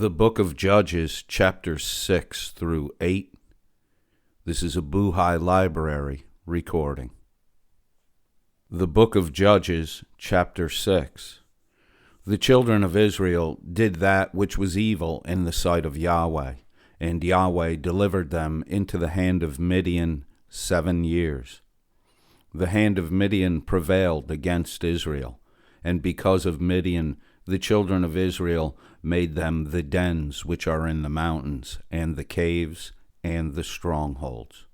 The book of Judges, chapters 6 through 8. This is a Buhay library recording. The book of Judges, chapter 6. The children of Israel did that which was evil in the sight of Yahweh, and Yahweh delivered them into the hand of Midian 7 years. The hand of Midian prevailed against Israel, and because of Midian, the children of Israel made them the dens which are in the mountains, and the caves, and the strongholds.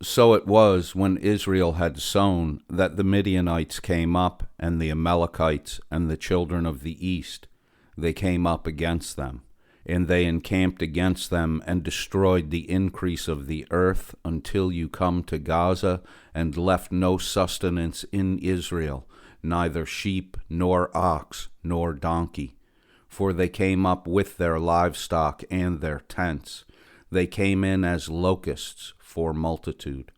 So it was when Israel had sown that the Midianites came up, and the Amalekites and the children of the east, they came up against them, and they encamped against them and destroyed the increase of the earth until you come to Gaza, and left no sustenance in Israel, neither sheep, nor ox, nor donkey. For they came up with their livestock and their tents. They came in as locusts for multitude.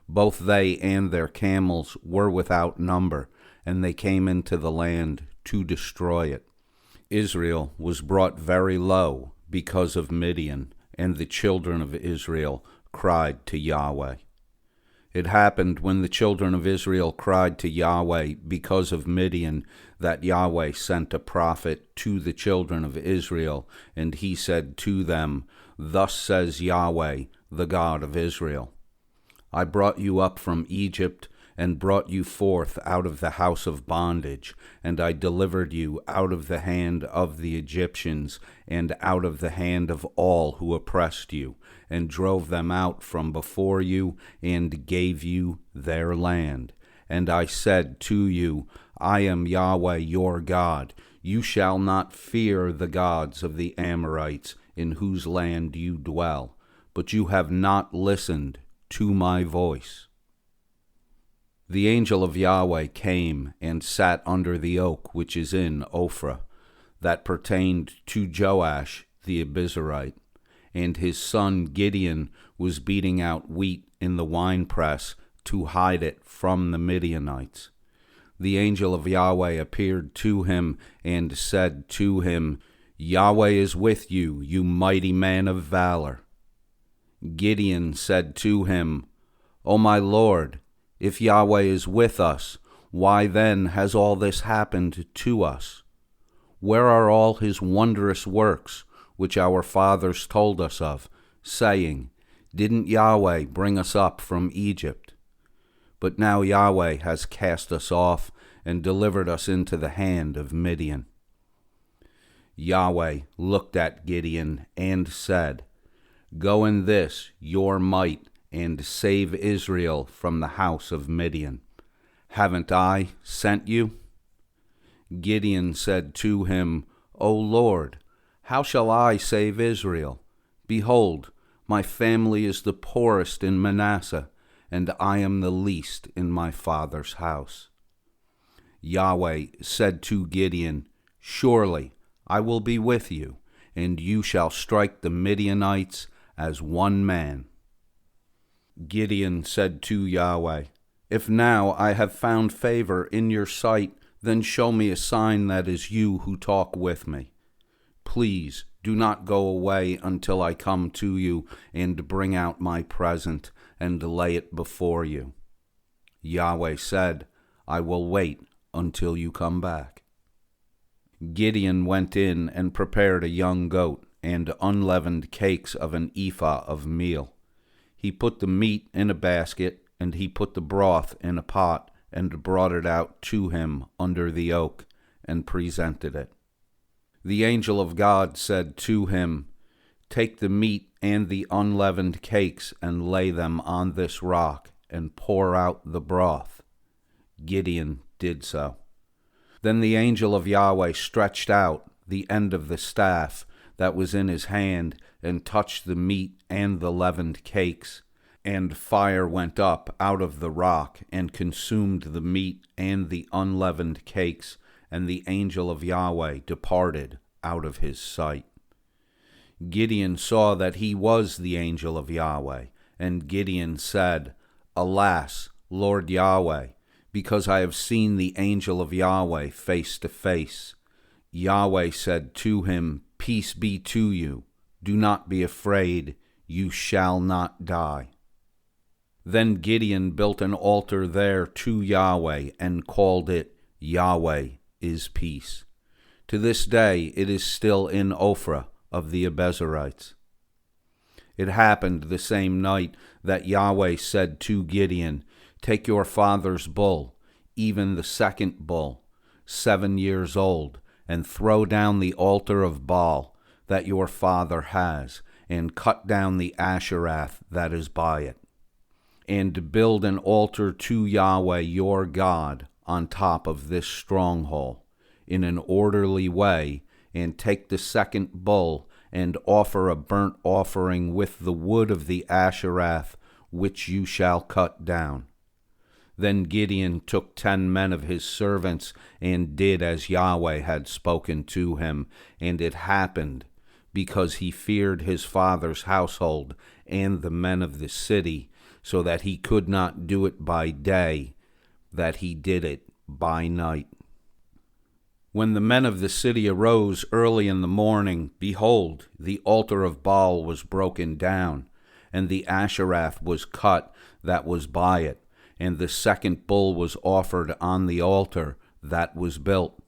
Both they and their camels were without number, and they came into the land to destroy it. Israel was brought very low because of Midian, and the children of Israel cried to Yahweh. It happened when the children of Israel cried to Yahweh because of Midian, that Yahweh sent a prophet to the children of Israel, and he said to them, Thus says Yahweh, the God of Israel, I brought you up from Egypt, and brought you forth out of the house of bondage, and I delivered you out of the hand of the Egyptians, and out of the hand of all who oppressed you, and drove them out from before you, and gave you their land. And I said to you, I am Yahweh your God. You shall not fear the gods of the Amorites, in whose land you dwell, but you have not listened to my voice. The angel of Yahweh came and sat under the oak which is in Ophrah, that pertained to Joash the Abiezrite, and his son Gideon was beating out wheat in the winepress to hide it from the Midianites. The angel of Yahweh appeared to him and said to him, Yahweh is with you, you mighty man of valor. Gideon said to him, O my Lord, if Yahweh is with us, why then has all this happened to us? Where are all his wondrous works, which our fathers told us of, saying, Didn't Yahweh bring us up from Egypt? But now Yahweh has cast us off and delivered us into the hand of Midian. Yahweh looked at Gideon and said, Go in this your might, and save Israel from the house of Midian. Haven't I sent you? Gideon said to him, O Lord, how shall I save Israel? Behold, my family is the poorest in Manasseh, and I am the least in my father's house. Yahweh said to Gideon, Surely I will be with you, and you shall strike the Midianites as one man. Gideon said to Yahweh, If now I have found favor in your sight, then show me a sign that is you who talk with me. Please do not go away until I come to you and bring out my present and lay it before you. Yahweh said, I will wait until you come back. Gideon went in and prepared a young goat and unleavened cakes of an ephah of meal. He put the meat in a basket, and he put the broth in a pot, and brought it out to him under the oak, and presented it. The angel of God said to him, Take the meat and the unleavened cakes, and lay them on this rock, and pour out the broth. Gideon did so. Then the angel of Yahweh stretched out the end of the staff that was in his hand, and touched the meat and the leavened cakes, and fire went up out of the rock, and consumed the meat and the unleavened cakes, and the angel of Yahweh departed out of his sight. Gideon saw that he was the angel of Yahweh, and Gideon said, Alas, Lord Yahweh, because I have seen the angel of Yahweh face to face. Yahweh said to him, Peace be to you. Do not be afraid. You shall not die." Then Gideon built an altar there to Yahweh and called it Yahweh is Peace. To this day it is still in Ophrah of the Abiezrites. It happened the same night that Yahweh said to Gideon, "Take your father's bull, even the second bull, 7 years old, and throw down the altar of Baal that your father has, and cut down the Asherah that is by it. And build an altar to Yahweh your God on top of this stronghold, in an orderly way, and take the second bull, and offer a burnt offering with the wood of the Asherah, which you shall cut down." Then Gideon took 10 men of his servants, and did as Yahweh had spoken to him. And it happened, because he feared his father's household and the men of the city, so that he could not do it by day, that he did it by night. When the men of the city arose early in the morning, behold, the altar of Baal was broken down, and the Asherah was cut that was by it, and the second bull was offered on the altar that was built.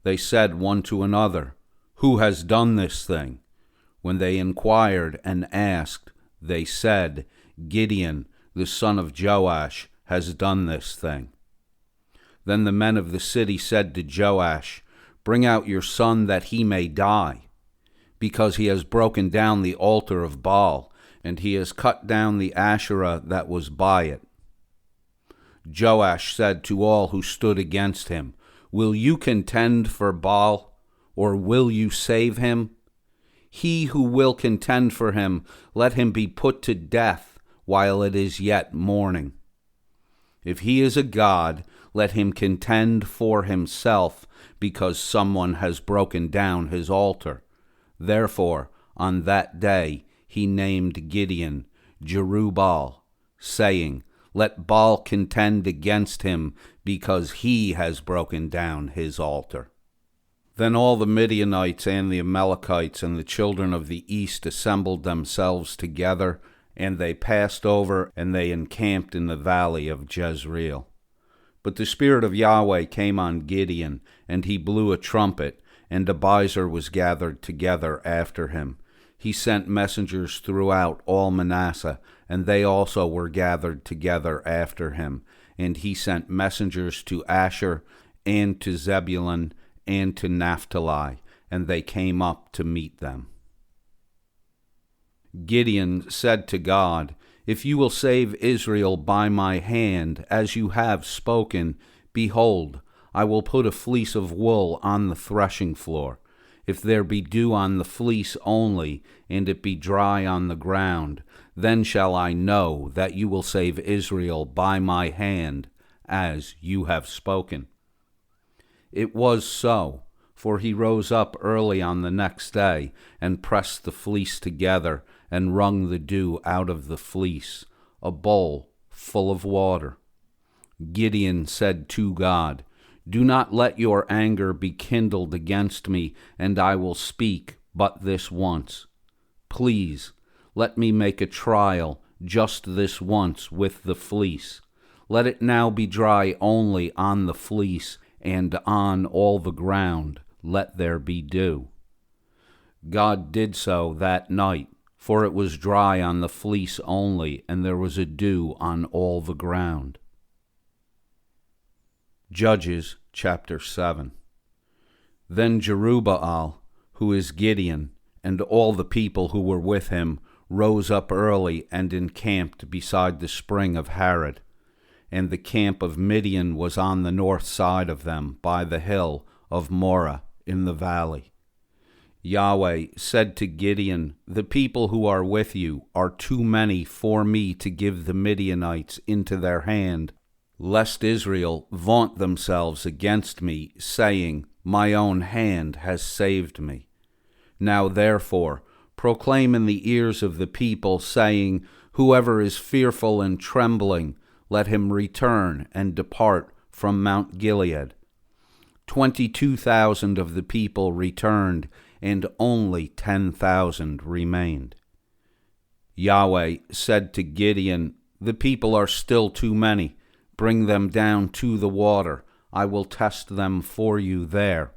They said one to another, "Who has done this thing?" When they inquired and asked, they said, "Gideon, the son of Joash, has done this thing." Then the men of the city said to Joash, "Bring out your son that he may die, because he has broken down the altar of Baal, and he has cut down the Asherah that was by it." Joash said to all who stood against him, "Will you contend for Baal, or will you save him? He who will contend for him, let him be put to death while it is yet morning. If he is a god, let him contend for himself, because someone has broken down his altar." Therefore, on that day he named Gideon Jerubbaal, saying, "Let Baal contend against him, because he has broken down his altar." Then all the Midianites and the Amalekites and the children of the east assembled themselves together, and they passed over, and they encamped in the valley of Jezreel. But the Spirit of Yahweh came on Gideon, and he blew a trumpet, and Abiezer was gathered together after him. He sent messengers throughout all Manasseh, and they also were gathered together after him. And he sent messengers to Asher, and to Zebulun, and to Naphtali, and they came up to meet them. Gideon said to God, "If you will save Israel by my hand, as you have spoken, behold, I will put a fleece of wool on the threshing floor. If there be dew on the fleece only, and it be dry on the ground, then shall I know that you will save Israel by my hand, as you have spoken." It was so, for he rose up early on the next day, and pressed the fleece together, and wrung the dew out of the fleece, a bowl full of water. Gideon said to God, "Do not let your anger be kindled against me, and I will speak but this once. Please, let me make a trial just this once with the fleece. Let it now be dry only on the fleece, and on all the ground let there be dew." God did so that night, for it was dry on the fleece only, and there was a dew on all the ground. Judges chapter 7. Then Jerubbaal, who is Gideon, and all the people who were with him, rose up early and encamped beside the spring of Harod. And the camp of Midian was on the north side of them, by the hill of Moreh in the valley. Yahweh said to Gideon, "The people who are with you are too many for me to give the Midianites into their hand, lest Israel vaunt themselves against me, saying, 'My own hand has saved me.' Now therefore proclaim in the ears of the people, saying, 'Whoever is fearful and trembling, let him return and depart from Mount Gilead.' 22,000 of the people returned, and only 10,000 remained. Yahweh said to Gideon, "The people are still too many. Bring them down to the water. I will test them for you there.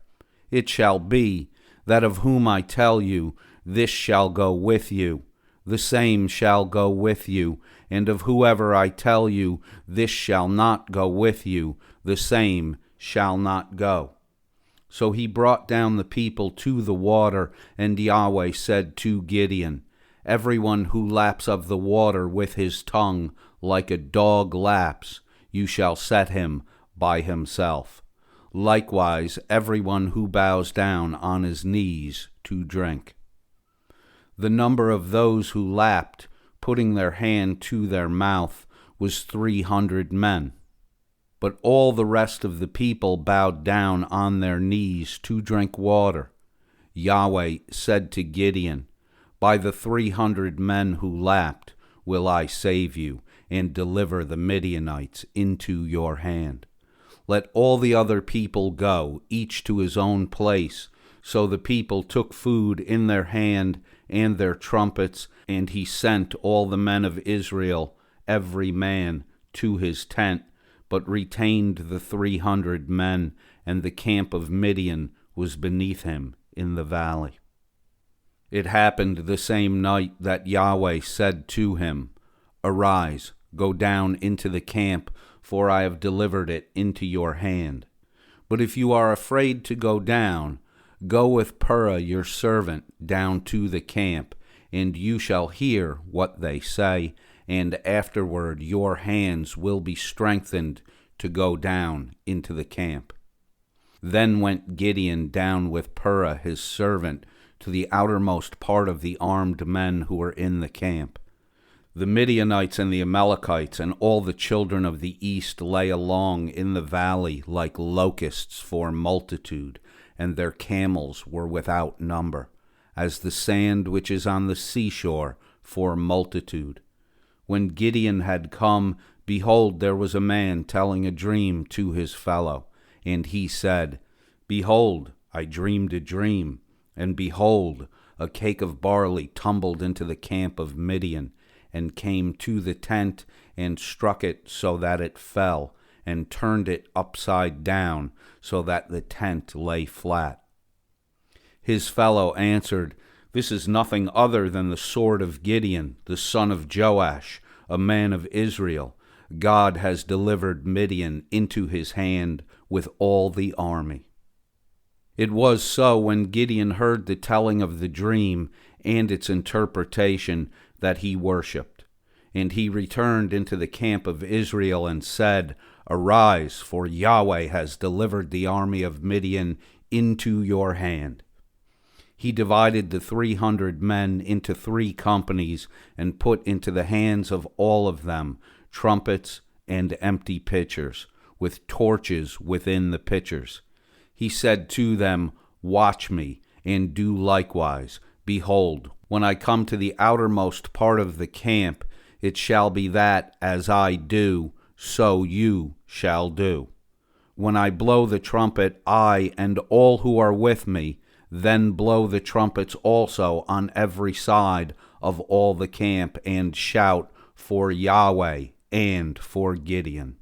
It shall be that of whom I tell you, this shall go with you, the same shall go with you, and of whoever I tell you, this shall not go with you, the same shall not go." So he brought down the people to the water, and Yahweh said to Gideon, "Everyone who laps of the water with his tongue, like a dog laps, you shall set him by himself. Likewise, everyone who bows down on his knees to drink." The number of those who lapped, putting their hand to their mouth, was 300 men. But all the rest of the people bowed down on their knees to drink water. Yahweh said to Gideon, "By the 300 men who lapped will I save you, and deliver the Midianites into your hand. Let all the other people go, each to his own place." So the people took food in their hand and their trumpets, and he sent all the men of Israel, every man to his tent, but retained the 300 men, and the camp of Midian was beneath him in the valley. It happened the same night that Yahweh said to him, "Arise, go down into the camp, for I have delivered it into your hand. But if you are afraid to go down, go with Purah your servant down to the camp, and you shall hear what they say, and afterward your hands will be strengthened to go down into the camp." Then went Gideon down with Purah his servant to the outermost part of the armed men who were in the camp. The Midianites and the Amalekites and all the children of the east lay along in the valley like locusts for multitude, and their camels were without number, as the sand which is on the seashore for multitude. When Gideon had come, behold, there was a man telling a dream to his fellow. And he said, "Behold, I dreamed a dream, and behold, a cake of barley tumbled into the camp of Midian, and came to the tent, and struck it so that it fell, and turned it upside down, so that the tent lay flat." His fellow answered, "This is nothing other than the sword of Gideon, the son of Joash, a man of Israel. God has delivered Midian into his hand with all the army." It was so, when Gideon heard the telling of the dream and its interpretation, that he worshipped. And he returned into the camp of Israel and said, "Arise, for Yahweh has delivered the army of Midian into your hand." He divided the 300 men into 3 companies, and put into the hands of all of them trumpets and empty pitchers, with torches within the pitchers. He said to them, "Watch me, and do likewise. Behold, when I come to the outermost part of the camp, it shall be that, as I do, so you shall do. When I blow the trumpet, I and all who are with me, then blow the trumpets also on every side of all the camp, and shout for Yahweh and for Gideon."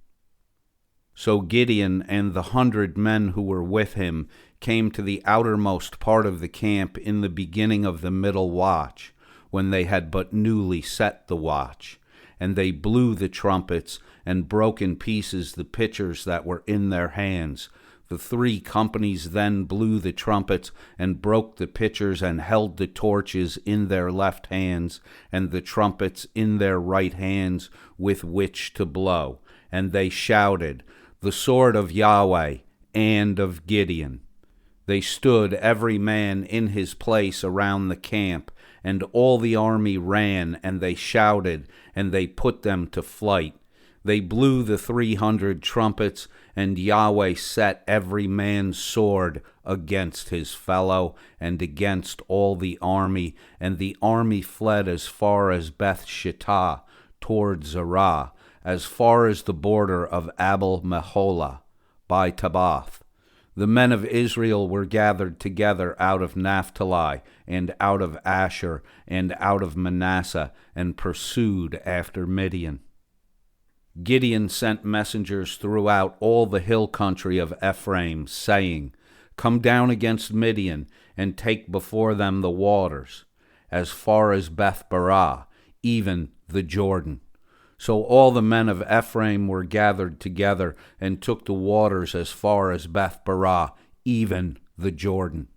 So Gideon and the 100 men who were with him came to the outermost part of the camp in the beginning of the middle watch, when they had but newly set the watch. And they blew the trumpets, and broke in pieces the pitchers that were in their hands. The 3 companies then blew the trumpets, and broke the pitchers, and held the torches in their left hands, and the trumpets in their right hands with which to blow. And they shouted, "The sword of Yahweh and of Gideon." They stood every man in his place around the camp, and all the army ran, and they shouted, and they put them to flight. They blew the 300 trumpets, and Yahweh set every man's sword against his fellow, and against all the army, and the army fled as far as Beth Shittah toward Zerah, as far as the border of Abel Meholah by Tabath. The men of Israel were gathered together out of Naphtali, and out of Asher, and out of Manasseh, and pursued after Midian. Gideon sent messengers throughout all the hill country of Ephraim, saying, Come down against Midian, and take before them the waters, as far as Beth-barah, even the Jordan. So all the men of Ephraim were gathered together, and took the waters as far as Beth-barah, even the Jordan.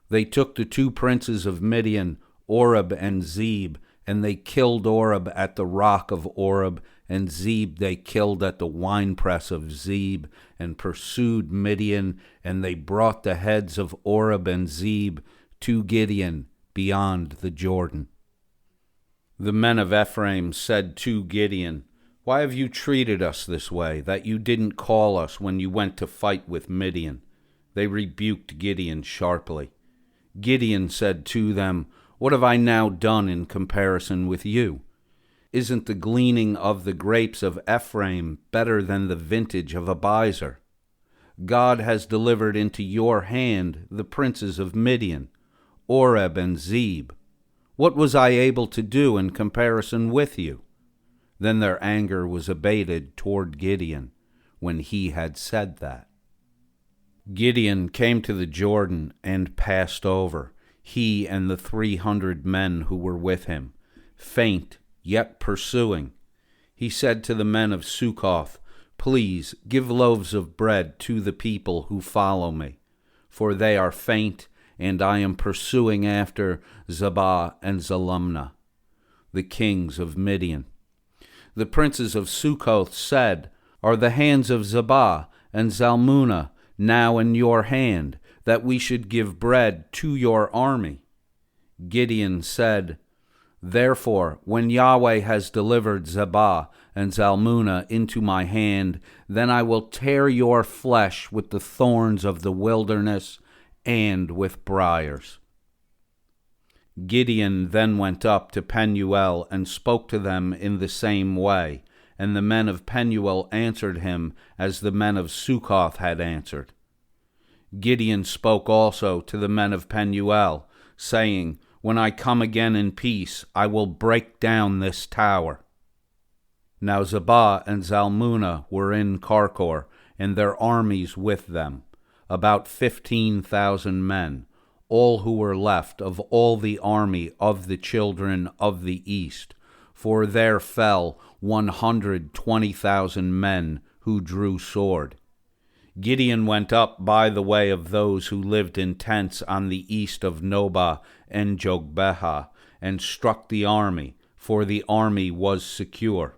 They took the two princes of Midian, Oreb and Zeb, and they killed Oreb at the rock of Oreb, and Zeb they killed at the winepress of Zeb, and pursued Midian, and they brought the heads of Oreb and Zeb to Gideon beyond the Jordan. The men of Ephraim said to Gideon, Why have you treated us this way, that you didn't call us when you went to fight with Midian? They rebuked Gideon sharply. Gideon said to them, What have I now done in comparison with you? Isn't the gleaning of the grapes of Ephraim better than the vintage of Abiezer? God has delivered into your hand the princes of Midian, Oreb and Zeb. What was I able to do in comparison with you? Then their anger was abated toward Gideon when he had said that. Gideon came to the Jordan and passed over, he and the 300 men who were with him, faint, yet pursuing. He said to the men of Succoth, Please give loaves of bread to the people who follow me, for they are faint, and I am pursuing after Zebah and Zalmunna, the kings of Midian. The princes of Succoth said, Are the hands of Zebah and Zalmunna now in your hand, that we should give bread to your army? Gideon said, Therefore, when Yahweh has delivered Zebah and Zalmunna into my hand, then I will tear your flesh with the thorns of the wilderness and with briars. Gideon then went up to Penuel and spoke to them in the same way, and the men of Penuel answered him as the men of Succoth had answered. Gideon spoke also to the men of Penuel, saying, When I come again in peace, I will break down this tower. Now Zebah and Zalmunna were in Karkor, and their armies with them, about 15,000 men, all who were left of all the army of the children of the east, for there fell 120,000 men who drew sword. Gideon went up by the way of those who lived in tents on the east of Nobah and Jogbehah, and struck the army, for the army was secure.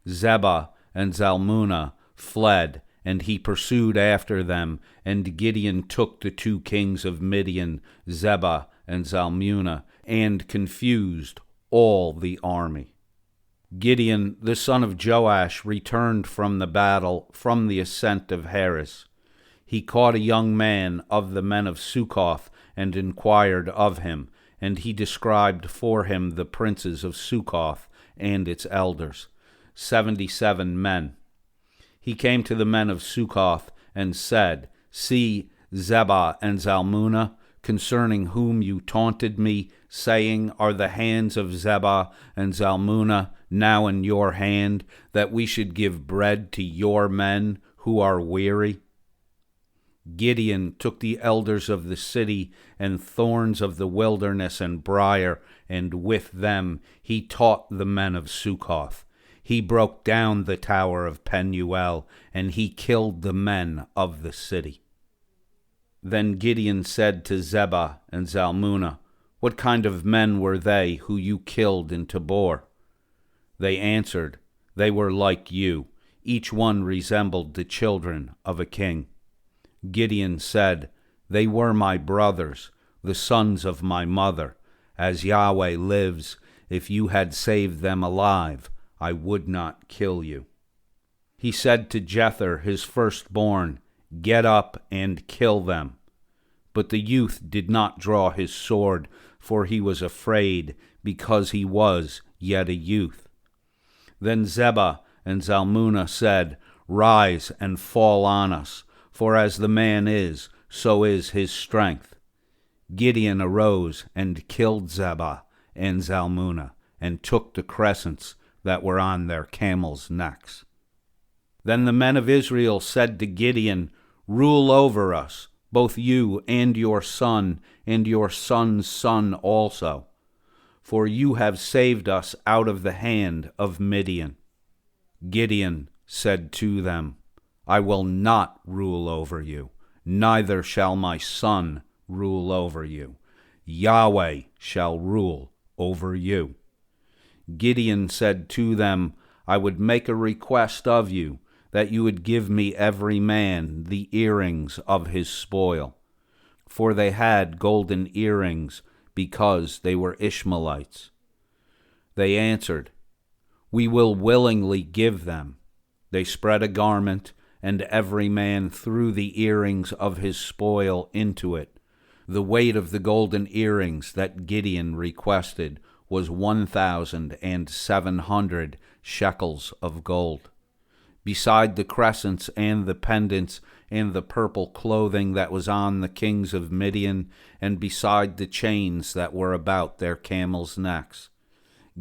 Zebah and Zalmunna fled, and he pursued after them, and Gideon took the two kings of Midian, Zebah and Zalmunna, and confused all the army. Gideon, the son of Joash, returned from the battle from the ascent of Heres. He caught a young man of the men of Succoth, and inquired of him, and he described for him the princes of Succoth and its elders, 77 men. He came to the men of Succoth and said, See, Zebah and Zalmunna, concerning whom you taunted me, saying, Are the hands of Zebah and Zalmunna now in your hand, that we should give bread to your men who are weary? Gideon took the elders of the city and thorns of the wilderness and briar, and with them he taught the men of Succoth. He broke down the tower of Penuel, and he killed the men of the city. Then Gideon said to Zebah and Zalmunna, What kind of men were they who you killed in Tabor? They answered, They were like you. Each one resembled the children of a king. Gideon said, They were my brothers, the sons of my mother. As Yahweh lives, if you had saved them alive, I would not kill you. He said to Jether, his firstborn, Get up and kill them. But the youth did not draw his sword, for he was afraid, because he was yet a youth. Then Zebah and Zalmunna said, Rise and fall on us, For as the man is, so is his strength. Gideon arose and killed Zebah and Zalmunna, and took the crescents that were on their camels' necks. Then the men of Israel said to Gideon, Rule over us, both you and your son also, for you have saved us out of the hand of Midian. Gideon said to them, I will not rule over you, neither shall my son rule over you. Yahweh shall rule over you. Gideon said to them, I would make a request of you, that you would give me every man the earrings of his spoil. For they had golden earrings, because they were Ishmaelites. They answered, We will willingly give them. They spread a garment, and every man threw the earrings of his spoil into it. The weight of the golden earrings that Gideon requested was 1,700 shekels of gold. Beside the crescents and the pendants and the purple clothing that was on the kings of Midian, and beside the chains that were about their camels' necks,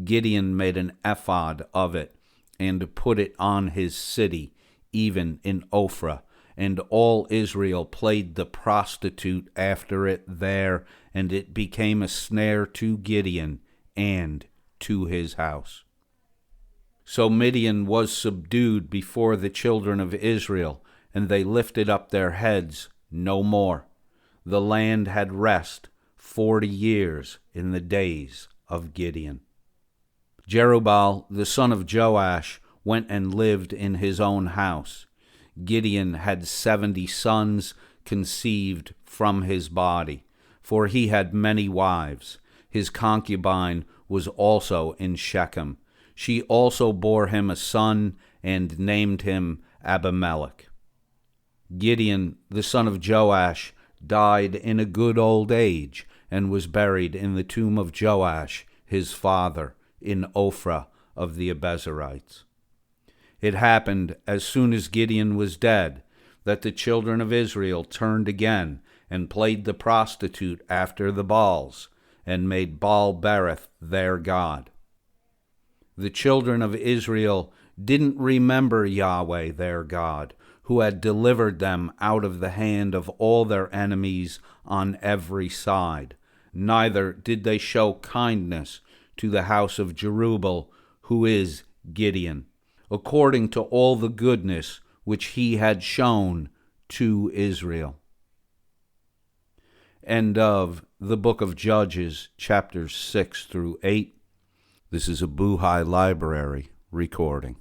Gideon made an ephod of it, and put it on his city, even in Ophrah, and all Israel played the prostitute after it there, and it became a snare to Gideon and to his house. So Midian was subdued before the children of Israel, and they lifted up their heads no more. The land had rest 40 years in the days of Gideon. Jerubbaal, the son of Joash, went and lived in his own house. Gideon had 70 sons conceived from his body, for he had many wives. His concubine was also in Shechem. She also bore him a son, and named him Abimelech. Gideon, the son of Joash, died in a good old age, and was buried in the tomb of Joash, his father, in Ophrah of the Abiezrites. It happened, as soon as Gideon was dead, that the children of Israel turned again, and played the prostitute after the Baals, and made Baal-berith their god. The children of Israel didn't remember Yahweh their God, who had delivered them out of the hand of all their enemies on every side. Neither did they show kindness to the house of Jerubbaal, who is Gideon, according to all the goodness which he had shown to Israel. End of the book of Judges, chapters 6 through 8. This is a Buhay library recording.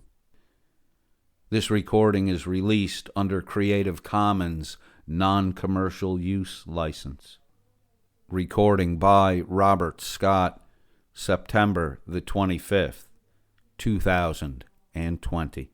This recording is released under Creative Commons non-commercial use license. Recording by Robert Scott, September the 25th, 2020.